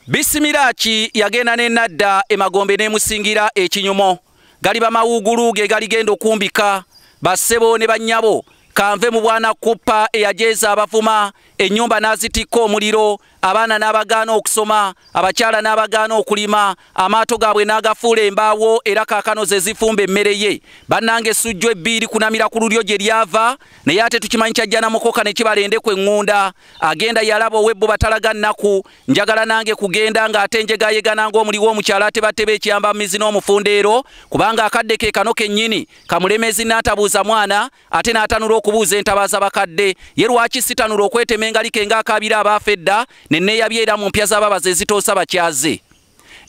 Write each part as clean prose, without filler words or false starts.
Bisimirachi yagenda n'enadda emagombe n'emusingira ekinyumo gali bamawugulu ge galigenda okumbika bassebo ne bannyabo kanve mu bwana kuppa eyajeza abavuma ennyumba n'azitikka omuliro abaana n'abagaana okusoma abakyala n'abagaana okulima amaato gaabwe n'agafuula embaawo era kaakano ze zifumba emmere ye bannange essujju ebbiiri kunamira ku lulyo gye lyava naye ate tukimanyi kyajja na mukoka ne kibalende ku eŋŋunda agenda yalaba owebbo batalaga nnaku njagala nange kugenda ng'ate njegayegana ng'omuliwo omukyala ate bateba ekiyamba mizi n'omufundeero kubanga akadde ke kano kennyini kamulemezi n'atabuuza mwana ate n'atanula okubuuza entabaaza bakadde ye lwaki sitanula okwetema engalike ng'akaabira abaafa edda nenneeyabye era mu mpya z'ababaza ezitoosa bakyaze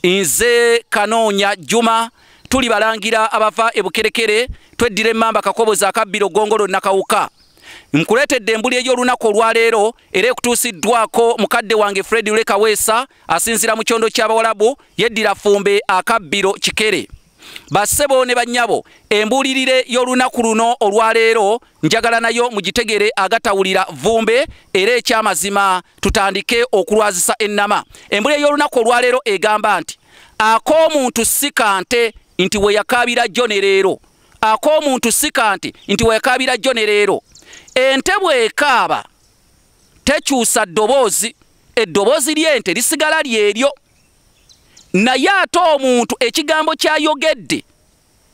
nze Kanoonya Juma tuli balangira abava ebukerekere tweddira emmamba kakobozi akabbiro gongolo nakawuka nkuleetedde embuli ey'olunaku olwaleero era ekutuusiddwako mukadde wange Fred Lekaweesa asinzira mu kyondo ky'Abawalabu yeddira Fumbe akabbiro Kikere bassebo ne bannyabo embulirire y'olunaku luno olwaleero njagala nayo mugitegere agatawulira vumbe era ekyamazima tutandike okulwazisa ennama embulire y'olunaku olwaleero egamba nti ak'omuntu si kante nti we yakaabira jjo ne leero ak'omuntu si kante nti we yakaabira jjo ne leero ente bw'ekaaba tekyusa ddoboozi eddoboozi ly'ente lisigala lyeryo naye ate omuntu ekigambo kyayogedde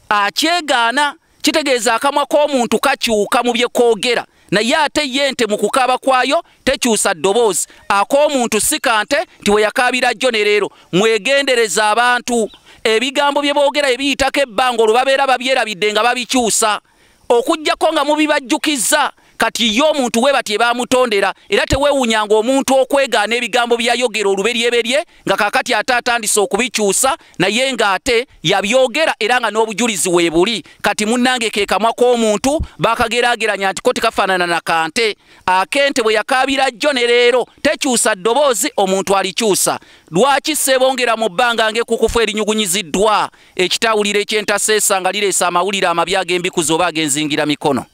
akyegaana kitegeeza akamwa k'omuntu kakyuka mu bye koogera naye ate yente mu kukaaba kwayo tekyusa ddoboozi ak'omuntu si kante nti we yakaabira jjo ne leero mwegendereza abantu ebigambo bye boogera ebiyitako ebbanga olwo babeera babyerabidde nga babikyusa okuggyako nga mubibajjukiza kati yo omuntu we bati bamutondera era teweewunyanga omuntu okwegaana ebigambo byayogera oluberyeberye nga kakati ate atandise okubikyusa naye ng'ate yabyogera era nga n'obujulizi weebuli kati munnange ke kamwa k'omuntu bakageraageranya nti ko tekafaanana na kante akente bwe yakaabira jjo ne leero tekyusa ddoboozi omuntu alikyusa lwaki seebongera mu bbanga ng'ekukufu erinyugunyiziddwa ekitawuliro ekyentaseesa nga lireesa amawulire amabi ag'embikuzi oba ag'enzingira mikono